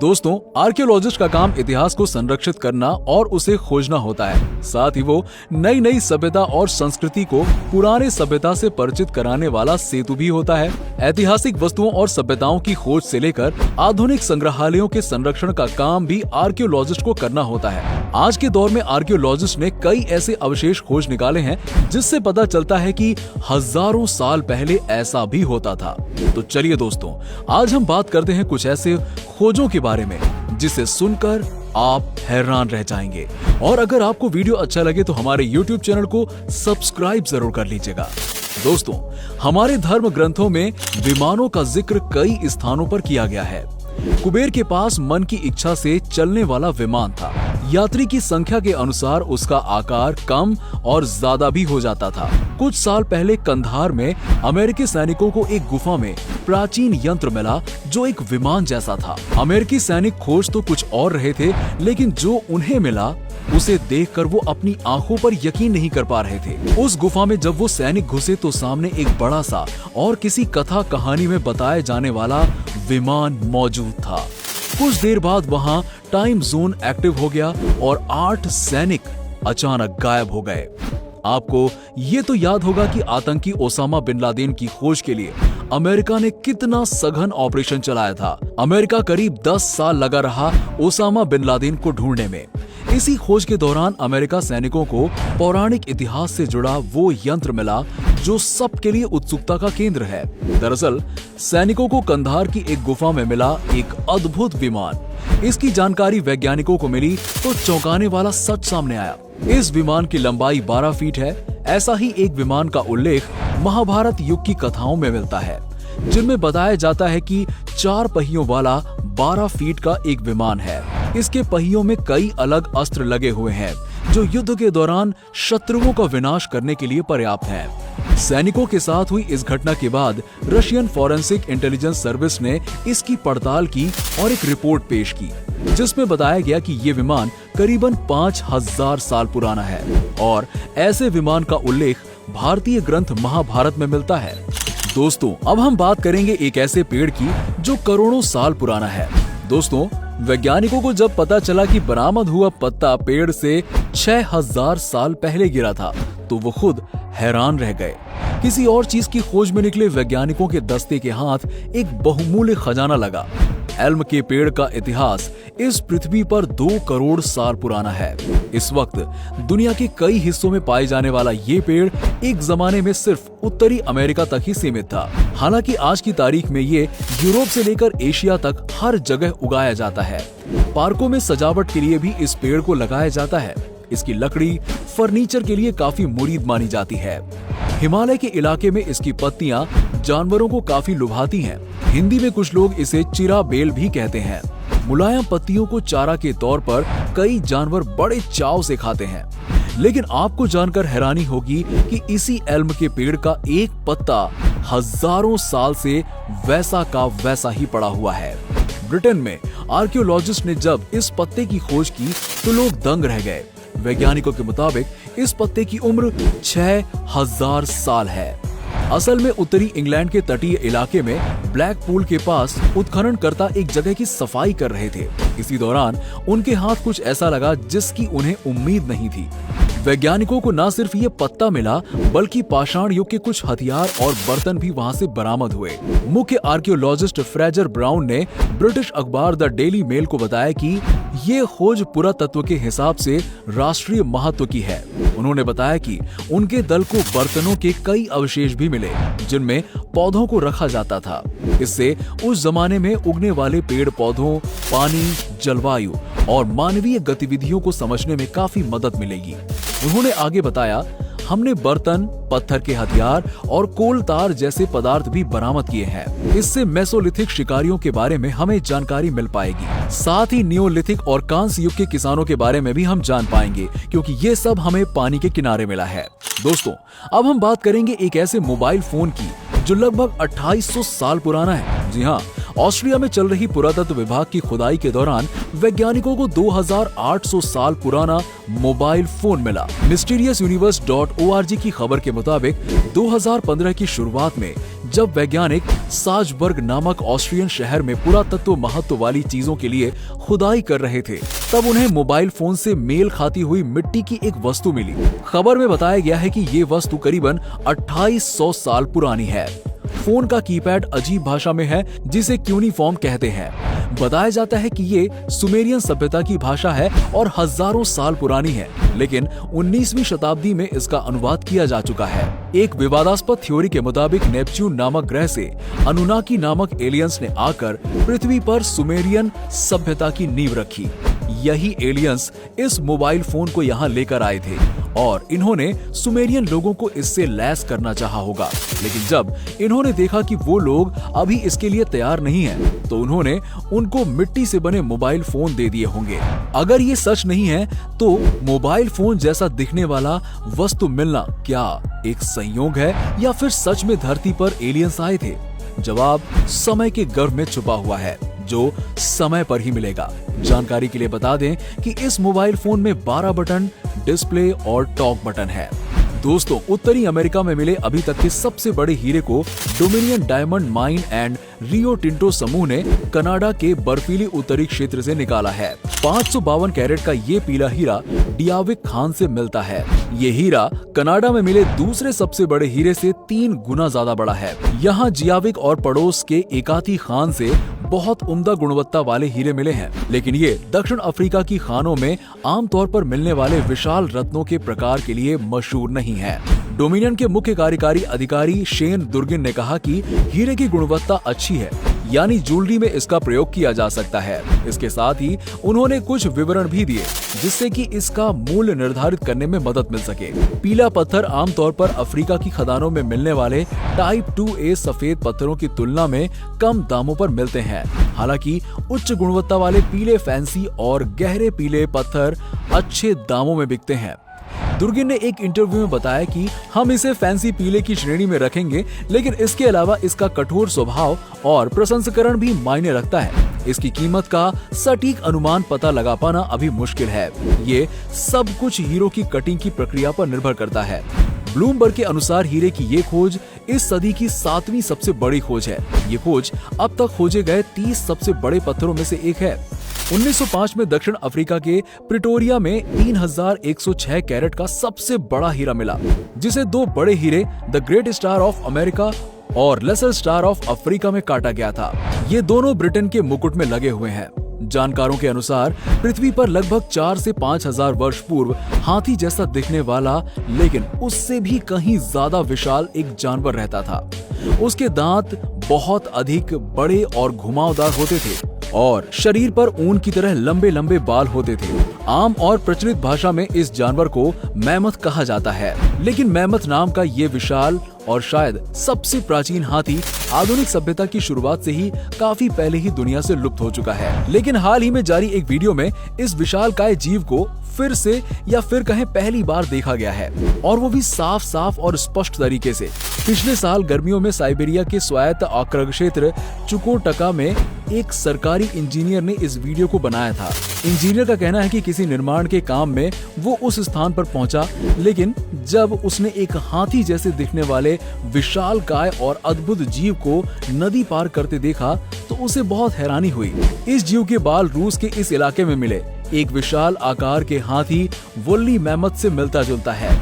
दोस्तों, आर्कियोलॉजिस्ट का काम इतिहास को संरक्षित करना और उसे खोजना होता है। साथ ही वो नई नई सभ्यता और संस्कृति को पुराने सभ्यता से परिचित कराने वाला सेतु भी होता है। ऐतिहासिक वस्तुओं और सभ्यताओं की खोज से लेकर आधुनिक संग्रहालयों के संरक्षण का काम भी आर्कियोलॉजिस्ट को करना होता है। आज के दौर में आर्कियोलॉजिस्ट ने कई ऐसे अवशेष खोज निकाले हैं जिससे पता चलता है कि हजारों साल पहले ऐसा भी होता था। तो चलिए दोस्तों, आज हम बात करते हैं कुछ ऐसे खोजों के बारे में जिसे सुनकर आप हैरान रह जाएंगे। और अगर आपको वीडियो अच्छा लगे तो हमारे YouTube चैनल को सब्सक्राइब जरूर कर लीजिएगा। दोस्तों, हमारे धर्म ग्रंथों में विमानों का जिक्र कई स्थानों पर किया गया है। कुबेर के पास मन की इच्छा से चलने वाला विमान था। यात्री की संख्या के अनुसार उसका आकार कम और ज्यादा भी हो जाता था। कुछ साल पहले कंधार में अमेरिकी सैनिकों को एक गुफा में प्राचीन यंत्र मिला जो एक विमान जैसा था। अमेरिकी सैनिक खोज तो कुछ और रहे थे, लेकिन जो उन्हें मिला उसे देखकर वो अपनी आंखों पर यकीन नहीं कर पा रहे थे। उस गुफा में जब वो सैनिक घुसे तो सामने एक बड़ा सा और किसी कथा कहानी में बताए जाने वाला विमान मौजूद था। कुछ देर बाद वहां टाइम जोन एक्टिव हो गया और 8 सैनिक अचानक गायब हो गए। आपको ये तो याद होगा कि आतंकी ओसामा बिन लादेन की खोज के लिए अमेरिका ने कितना सघन ऑपरेशन चलाया था। अमेरिका करीब 10 साल लगा रहा ओसामा बिन लादेन को ढूंढने में। इसी खोज के दौरान अमेरिका सैनिकों को पौराणिक इतिहास से जुड़ा वो यंत्र मिला जो सबके लिए उत्सुकता का केंद्र है। दरअसल सैनिकों को कंधार की एक गुफा में मिला एक अद्भुत विमान। इसकी जानकारी वैज्ञानिकों को मिली तो चौंकाने वाला सच सामने आया। इस विमान की लंबाई 12 फीट है। ऐसा ही एक विमान का उल्लेख महाभारत युग की कथाओं में मिलता है, जिनमें बताया जाता है कि 4 पहियों वाला 12 फीट का एक विमान है। इसके पहियों में कई अलग अस्त्र लगे हुए हैं जो युद्ध के दौरान शत्रुओं का विनाश करने के लिए पर्याप्त हैं। सैनिकों के साथ हुई इस घटना के बाद रशियन फॉरेंसिक इंटेलिजेंस सर्विस ने इसकी पड़ताल की और एक रिपोर्ट पेश की, जिसमें बताया गया कि ये विमान करीबन 5000 साल पुराना है और ऐसे विमान का उल्लेख भारतीय ग्रंथ महाभारत में मिलता है। दोस्तों, अब हम बात करेंगे एक ऐसे पेड़ की जो करोड़ों साल पुराना है। दोस्तों, वैज्ञानिकों को जब पता चला कि बरामद हुआ पत्ता पेड़ से 6000 साल पहले गिरा था तो वो खुद हैरान रह गए। किसी और चीज की खोज में निकले वैज्ञानिकों के दस्ते के हाथ एक बहुमूल्य खजाना लगा। एल्म के पेड़ का इतिहास इस पृथ्वी पर 2 करोड़ साल पुराना है। इस वक्त दुनिया के कई हिस्सों में पाए जाने वाला ये पेड़ एक जमाने में सिर्फ उत्तरी अमेरिका तक ही सीमित था। हालांकि आज की तारीख में ये यूरोप से लेकर एशिया तक हर जगह उगाया जाता है। पार्कों में सजावट के लिए भी इस पेड़ को लगाया जाता है। इसकी लकड़ी फर्नीचर के लिए काफी मुरीद मानी जाती है। हिमालय के इलाके में इसकी पत्तियां जानवरों को काफी लुभाती हैं। हिंदी में कुछ लोग इसे चिरा बेल भी कहते हैं। मुलायम पत्तियों को चारा के तौर पर कई जानवर बड़े चाव से खाते हैं। लेकिन आपको जानकर हैरानी होगी कि इसी एल्म के पेड़ का एक पत्ता हजारों साल से वैसा का वैसा ही पड़ा हुआ है। ब्रिटेन में आर्कियोलॉजिस्ट ने जब इस पत्ते की खोज की तो लोग दंग रह गए। वैज्ञानिकों के मुताबिक इस पत्ते की उम्र 6000 साल है। असल में उत्तरी इंग्लैंड के तटीय इलाके में ब्लैक पूल के पास उत्खननकर्ता एक जगह की सफाई कर रहे थे। इसी दौरान उनके हाथ कुछ ऐसा लगा जिसकी उन्हें उम्मीद नहीं थी। वैज्ञानिकों को न सिर्फ ये पत्ता मिला बल्कि पाषाण युग के कुछ हथियार और बर्तन भी वहां से बरामद हुए। मुख्य आर्कियोलॉजिस्ट फ्रेजर ब्राउन ने ब्रिटिश अखबार द डेली मेल को बताया कि ये खोज पुरातत्व के हिसाब से राष्ट्रीय महत्व की है। उन्होंने बताया कि उनके दल को बर्तनों के कई अवशेष भी मिले जिनमें पौधों को रखा जाता था। इससे उस जमाने में उगने वाले पेड़ पौधों, पानी, जलवायु और मानवीय गतिविधियों को समझने में काफी मदद मिलेगी। उन्होंने आगे बताया, हमने बर्तन, पत्थर के हथियार और कोल तार जैसे पदार्थ भी बरामद किए हैं। इससे मेसोलिथिक शिकारियों के बारे में हमें जानकारी मिल पाएगी। साथ ही नियोलिथिक और कांस्य युग के किसानों के बारे में भी हम जान पाएंगे, क्योंकि ये सब हमें पानी के किनारे मिला है। दोस्तों, अब हम बात करेंगे एक ऐसे मोबाइल फोन की जो लगभग 2800 साल पुराना है। जी हाँ, ऑस्ट्रिया में चल रही पुरातत्व विभाग की खुदाई के दौरान वैज्ञानिकों को 2800 साल पुराना मोबाइल फोन मिला। mysteriousuniverse.org की खबर के मुताबिक 2015 की शुरुआत में जब वैज्ञानिक साल्ज़बर्ग नामक ऑस्ट्रियन शहर में पुरातत्व महत्व वाली चीजों के लिए खुदाई कर रहे थे, तब उन्हें मोबाइल फोन से मेल खाती हुई मिट्टी की एक वस्तु मिली। खबर में बताया गया है कि ये वस्तु करीबन 2800 साल पुरानी है। फोन का कीपैड अजीब भाषा में है जिसे क्यूनिफॉर्म कहते हैं। बताया जाता है कि ये सुमेरियन सभ्यता की भाषा है और हजारों साल पुरानी है, लेकिन 19वीं शताब्दी में इसका अनुवाद किया जा चुका है। एक विवादास्पद थ्योरी के मुताबिक नेपच्यून नामक ग्रह से अनुनाकी नामक एलियंस ने आकर पृथ्वी पर सुमेरियन सभ्यता की नींव रखी। यही एलियंस इस मोबाइल फोन को यहाँ लेकर आए थे और इन्होंने सुमेरियन लोगों को इससे लैस करना चाहा होगा, लेकिन जब इन्होंने देखा कि वो लोग अभी इसके लिए तैयार नहीं हैं, तो उन्होंने उनको मिट्टी से बने मोबाइल फोन दे दिए होंगे। अगर ये सच नहीं है तो मोबाइल फोन जैसा दिखने वाला वस्तु मिलना क्या एक संयोग है या फिर सच में धरती पर एलियंस आए थे? जवाब समय के गर्भ में छुपा हुआ है, जो समय पर ही मिलेगा। जानकारी के लिए बता दें कि इस मोबाइल फोन में 12 बटन, डिस्प्ले और टॉक बटन है। दोस्तों, उत्तरी अमेरिका में मिले अभी तक के सबसे बड़े हीरे को dominion diamond mine and Rio Tinto समूह ने कनाडा के बर्फीली उत्तरी क्षेत्र से निकाला है। 552 कैरेट का ये पीला हीरा डियाविक खान से मिलता है। ये हीरा कनाडा में मिले दूसरे सबसे बड़े हीरे से 3 गुना ज्यादा बड़ा है। यहाँ जियाविक और पड़ोस के एकाती खान से बहुत उम्दा गुणवत्ता वाले हीरे मिले हैं, लेकिन ये दक्षिण अफ्रीका की खानों में आमतौर पर मिलने वाले विशाल रत्नों के प्रकार के लिए मशहूर नहीं है। डोमिनियन के मुख्य कार्यकारी अधिकारी शेन दुर्गिन ने कहा कि हीरे की गुणवत्ता अच्छी है, यानी ज्वेलरी में इसका प्रयोग किया जा सकता है। इसके साथ ही उन्होंने कुछ विवरण भी दिए जिससे कि इसका मूल्य निर्धारित करने में मदद मिल सके। पीला पत्थर आमतौर पर अफ्रीका की खदानों में मिलने वाले टाइप 2A सफेद पत्थरों की तुलना में कम दामों पर मिलते हैं। हालांकि उच्च गुणवत्ता वाले पीले फैंसी और गहरे पीले पत्थर अच्छे दामों में बिकते हैं। दुर्गिन ने एक इंटरव्यू में बताया कि हम इसे फैंसी पीले की श्रेणी में रखेंगे, लेकिन इसके अलावा इसका कठोर स्वभाव और प्रसंस्करण भी मायने रखता है। इसकी कीमत का सटीक अनुमान पता लगा पाना अभी मुश्किल है। ये सब कुछ हीरो की कटिंग की प्रक्रिया पर निर्भर करता है। ब्लूमबर्ग के अनुसार हीरे की ये खोज इस सदी की 7वीं सबसे बड़ी खोज है। ये खोज अब तक खोजे गए 30 सबसे बड़े पत्थरों में से एक है। 1905 में दक्षिण अफ्रीका के प्रिटोरिया में 3106 कैरेट का सबसे बड़ा हीरा मिला, जिसे 2 बड़े हीरे the great star of America और लेसर स्टार ऑफ अफ्रीका में काटा गया था। ये दोनों ब्रिटेन के मुकुट में लगे हुए हैं। जानकारों के अनुसार पृथ्वी पर लगभग 4 से 5,000 वर्ष पूर्व हाथी जैसा दिखने वाला, लेकिन उससे भी कहीं ज्यादा विशाल एक जानवर रहता था। उसके दांत बहुत अधिक बड़े और घुमावदार होते थे और शरीर पर ऊन की तरह लंबे लंबे बाल होते थे। आम और प्रचलित भाषा में इस जानवर को मैमथ कहा जाता है, लेकिन मैमथ नाम का ये विशाल और शायद सबसे प्राचीन हाथी आधुनिक सभ्यता की शुरुआत से ही काफी पहले ही दुनिया से लुप्त हो चुका है। लेकिन हाल ही में जारी एक वीडियो में इस विशालकाय जीव को फिर से या फिर कहें पहली बार देखा गया है, और वो भी साफ साफ और स्पष्ट तरीके से। पिछले साल गर्मियों में साइबेरिया के स्वायत्त आक्रग क्षेत्र चुकोटका में एक सरकारी इंजीनियर ने इस वीडियो को बनाया था। इंजीनियर का कहना है कि किसी निर्माण के काम में वो उस स्थान पर पहुंचा, लेकिन जब उसने एक हाथी जैसे दिखने वाले विशालकाय और अद्भुत जीव को नदी पार करते देखा तो उसे बहुत हैरानी हुई। इस जीव के बाल रूस के इस इलाके में मिले एक विशाल आकार के हाथी वुल्ली मैमथ से मिलता जुलता है।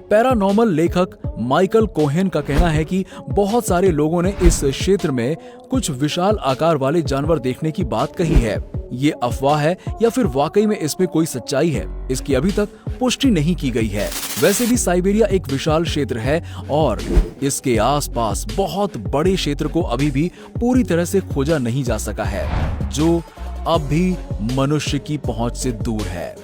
पैरानॉर्मल लेखक माइकल कोहेन का कहना है कि बहुत सारे लोगों ने इस क्षेत्र में कुछ विशाल आकार वाले जानवर देखने की बात कही है। ये अफवाह है या फिर वाकई में इसमें कोई सच्चाई है, इसकी अभी तक पुष्टि नहीं की गई है। वैसे भी साइबेरिया एक विशाल क्षेत्र है और इसके आसपास बहुत बड़े क्षेत्र को अभी भी पूरी तरह से खोजा नहीं जा सका है, जो अब भी मनुष्य की पहुंच से दूर है।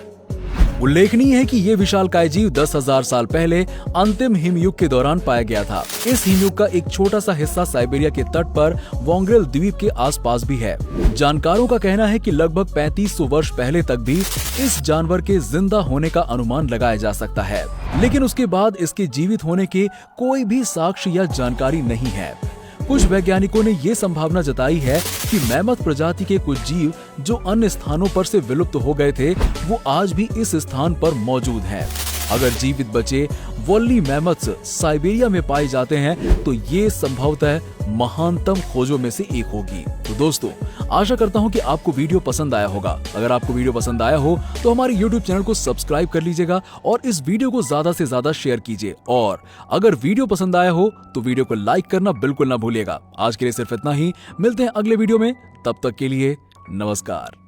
उल्लेखनीय है कि ये विशालकाय जीव 10,000 साल पहले अंतिम हिमयुग के दौरान पाया गया था। इस हिमयुग का एक छोटा सा हिस्सा साइबेरिया के तट पर वोंग्रेल द्वीप के आसपास भी है। जानकारों का कहना है कि लगभग 3500 वर्ष पहले तक भी इस जानवर के जिंदा होने का अनुमान लगाया जा सकता है, लेकिन उसके बाद इसके जीवित होने के कोई भी साक्ष्य या जानकारी नहीं है। कुछ वैज्ञानिकों ने ये संभावना जताई है कि मैमथ प्रजाति के कुछ जीव जो अन्य स्थानों पर से विलुप्त हो गए थे, वो आज भी इस स्थान पर मौजूद हैं। अगर जीवित बचे वोल्ली मैमथ्स साइबेरिया में पाए जाते हैं तो ये संभवतः महानतम खोजों में से एक होगी। तो दोस्तों, आशा करता हूं कि आपको वीडियो पसंद आया होगा। अगर आपको वीडियो पसंद आया हो तो हमारे YouTube चैनल को सब्सक्राइब कर लीजिएगा और इस वीडियो को ज्यादा से ज्यादा शेयर कीजिए। और अगर वीडियो पसंद आया हो तो वीडियो को लाइक करना बिल्कुल ना भूलिएगा। आज के लिए सिर्फ इतना ही, मिलते हैं अगले वीडियो में, तब तक के लिए नमस्कार।